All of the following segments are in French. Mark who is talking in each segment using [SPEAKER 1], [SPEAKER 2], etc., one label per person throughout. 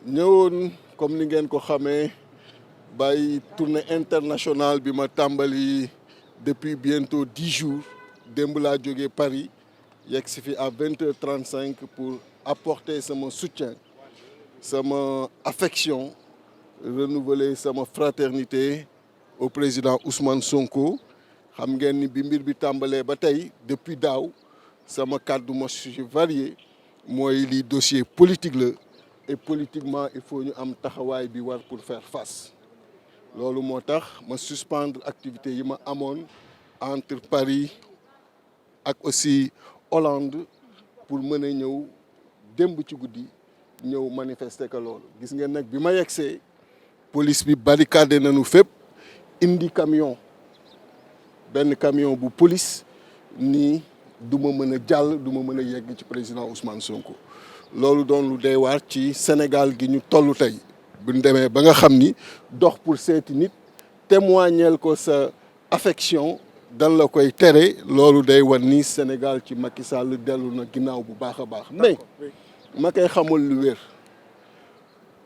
[SPEAKER 1] ñëwoon comme ni ngeen ko xamee bàyyi tournée internationale bi ma tàmbali depuis bientôt 10 jours démb laa jógee Paris yegg si fi à 20h35 pour apporter sama soutien sama affection renouveler sama fraternité au président Ousmane Sonko. xam ngeen ni bi mbir bi tàmbalee ba tey depuis daaw sama kàddu ma ci varié mooy lii dossier politique la et politiquement il faut ñu am taxawaay bi war pour faire face loolu moo tax ma suspendre activité yi ma amoon entre Paris ak aussi Hollande pour mën a ñëw démb ci guddi ñëw manifester que loolu gis ngeen nag bi ma yegsee police bi barricadé nañu fépp indi benn camion bu police nii du ma mën a jàll du ma mën a yegg ci président Ousmane Sonko loolu doon lu doy waar ci Sénégal gi ñu toll tey bu ñu demee ba nga xam ni dox pour seeti nit témoignel ko sa affection dan la koy tere loolu day wan ni Sénégal ci Macky Sall dellu na ginnaaw bu baax a baax. mais ma koy xamul lu wér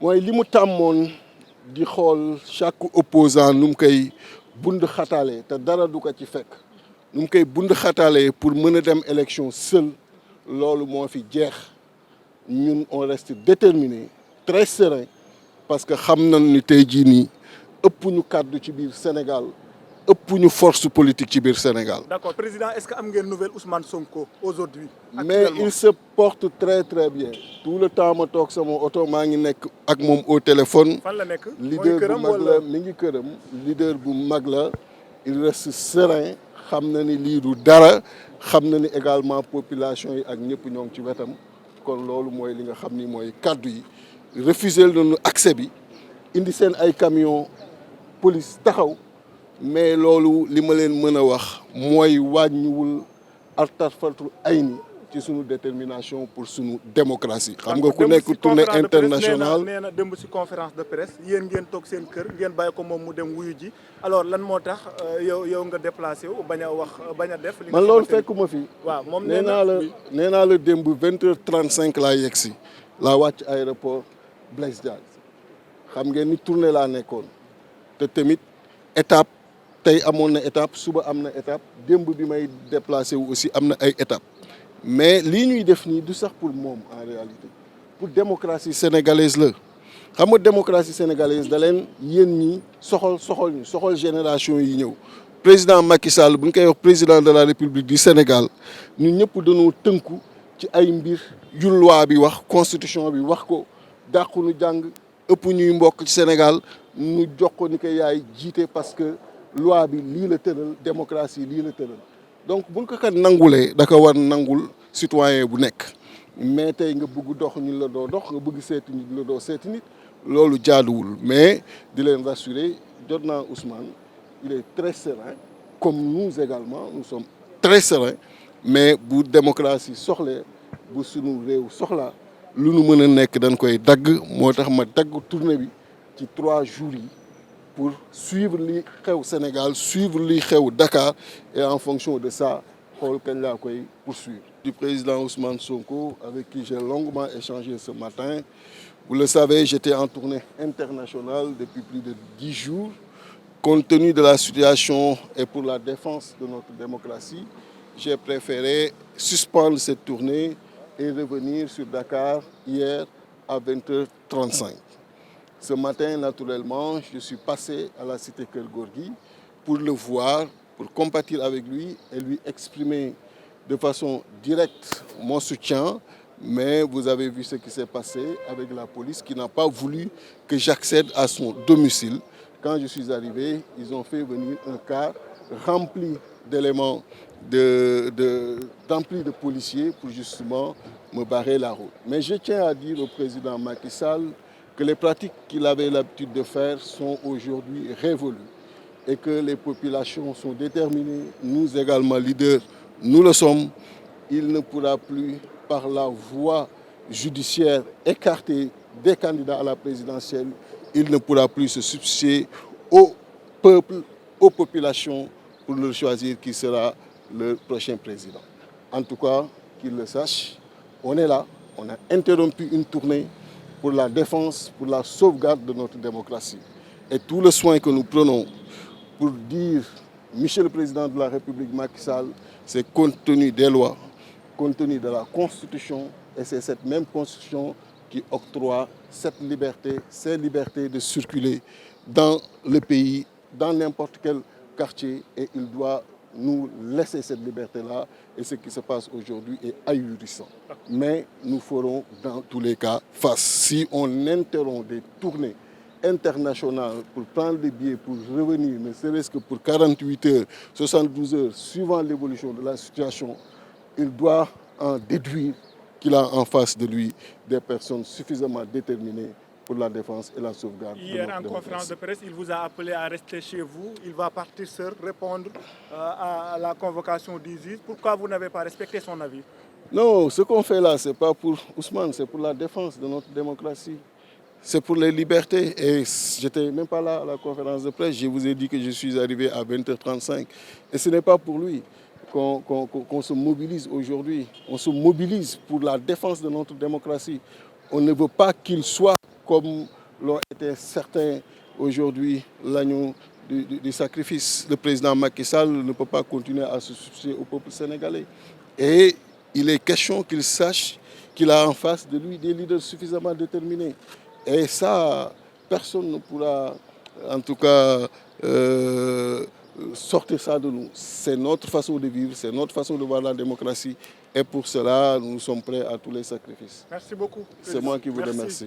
[SPEAKER 1] mooy li mu tàmmoon di xool chaque opposant nu mu koy bund xataale te dara du ko ci fekk nu mu koy bund xataale pour mën a dem élection seul loolu moo fi jeex ñun on reste déterminé très serein parce que xam nañ ni tey jii nii ëpp ñu kàddu ci biir Sénégal ëpp ñu force politique ci biir Sénégal.
[SPEAKER 2] D'accord président, est-ce que am ngeen nouvelle Ousmane Sonko aujourd'hui?
[SPEAKER 1] Mais il se porte très très bien. tout le temps ma toog sama oto maa ngi nekk ak moom au téléphone.
[SPEAKER 2] fan la nekk
[SPEAKER 1] leader bu mag la mi ngi këram. leader bu mag la il reste serein xam na ni lii du dara xam na ni également population yi ak ñëpp ñoo ngi ci wetam kon loolu mooy li nga xam ni mooy kàddu yi refuser nañu accès bi indi seen ay camion police taxaw. mais loolu li ma leen mën a wax mooy wàññiwul artarfatul ay ni ci sunu détermination pour sunu démocratie. xam nga ku nekk tournée internationale
[SPEAKER 2] nee na démb ci conférence de presse yéen ngeen toog seen kër ngeen bàyyi ko moom mu dem wuyu ji alors lan moo tax yow nga déplacé wu bañ a wax bañ a def.
[SPEAKER 1] man loolu fekkuma fi.
[SPEAKER 2] waaw moom
[SPEAKER 1] nee naa la démb 20h35 laa yegg si laa wàcc aéroport Blaise Diagne xam ngeen ni tournée laa nekkoon te tamit étape. tey amoon na étape suba am na étape démb bi may déplacé wu aussi am na ay étape mais lii ñuy def nii du sax pour moom en réalité pour démocratie sénégalaise la xam nga démocratie sénégalaise da leen yéen ñi soxal génération yi ñëw président Macky Sall bu ñu koy wax président de la République du Sénégal ñun ñëpp dañoo tënku ci ay mbir yu loi bi wax constitution bi wax ko dàqu nu jàng ëpp ñuy mbokk ci Sénégal ñu jox ko ni ko yaay jiite parce que loi bi lii la tëral démocratie lii la tëral donc buñ ko kat nangulee da ko war nangul citoyen bu nekk mais tey nga bëgg dox ñu la doo dox nga bëgg seeti nit la doo seeti nit loolu jaaduwul mais di leen rassurer jot naa Ousmane il est très serein comme nous également nous sommes très sereins mais bu démocratie soxlee bu sunu réew soxlaa lu nu mën a nekk dañ koy dagg moo tax ma dagg tournée bi ci 3 jours yi pour suivre li xew Sénégal suivre li xew Dakar et en fonction de ça xool kañ laa koy poursuivre. Du président Ousmane Sonko avec qui j'ai longuement échangé ce matin. Vous le savez, j'étais en tournée internationale depuis plus de 10 jours. Compte tenu de la situation et pour la défense de notre démocratie, j'ai préféré suspendre cette tournée et revenir sur Dakar hier à 20h35. Ce matin, naturellement, je suis passé à la cité Keur Gorgui pour le voir, pour compatir avec lui et lui exprimer de façon directe mon soutien. Mais vous avez vu ce qui s'est passé avec la police qui n'a pas voulu que j'accède à son domicile. Quand je suis arrivé, ils ont fait venir un car rempli d'éléments, rempli de policiers pour justement me barrer la route. Mais je tiens à dire au président Macky Sall que les pratiques qu'il avait l'habitude de faire sont aujourd'hui révolues et que les populations sont déterminées. Nous également, leaders, nous le sommes. Il ne pourra plus, par la voie judiciaire, écarter des candidats à la présidentielle. Il ne pourra plus se substituer au peuple, aux populations, pour leur choisir qui sera le prochain président. En tout cas, qu'ils le sachent, on est là, on a interrompu une tournée pour la défense, pour la sauvegarde de notre démocratie. Et tout le soin que nous prenons pour dire, Monsieur le Président de la République Macky Sall, c'est compte tenu des lois, compte tenu de la Constitution, et c'est cette même Constitution qui octroie cette liberté, ces libertés de circuler dans le pays, dans n'importe quel quartier, et il doit nous laisser cette liberté-là, et ce qui se passe aujourd'hui est ahurissant. Mais nous ferons dans tous les cas face. Si on interrompt des tournées internationales pour prendre des billets, pour revenir, ne serait-ce que pour 48 heures, 72 heures, suivant l'évolution de la situation, il doit en déduire qu'il a en face de lui des personnes suffisamment déterminées pour la défense et la sauvegarde.
[SPEAKER 2] Hier, en conférence de presse, il vous a appelé à rester chez vous. Il va partir seul répondre à la convocation du juge. Pourquoi vous n'avez pas respecté son avis?
[SPEAKER 1] Non, ce qu'on fait là, ce n'est pas pour Ousmane, c'est pour la défense de notre démocratie. C'est pour les libertés. Et je n'étais même pas là à la conférence de presse. Je vous ai dit que je suis arrivé à 20h35. Et ce n'est pas pour lui qu'on se mobilise aujourd'hui. On se mobilise pour la défense de notre démocratie. On ne veut pas qu'il soit comme l'ont été certains aujourd'hui, l'agneau du sacrifice. Le président Macky Sall ne peut pas continuer à se substituer au peuple sénégalais. Et il est question qu'il sache qu'il a en face de lui des leaders suffisamment déterminés. Et ça, personne ne pourra, en tout cas, sortir ça de nous. C'est notre façon de vivre, c'est notre façon de voir la démocratie. Et pour cela, nous sommes prêts à tous les sacrifices.
[SPEAKER 2] Merci beaucoup.
[SPEAKER 1] C'est moi qui vous remercie.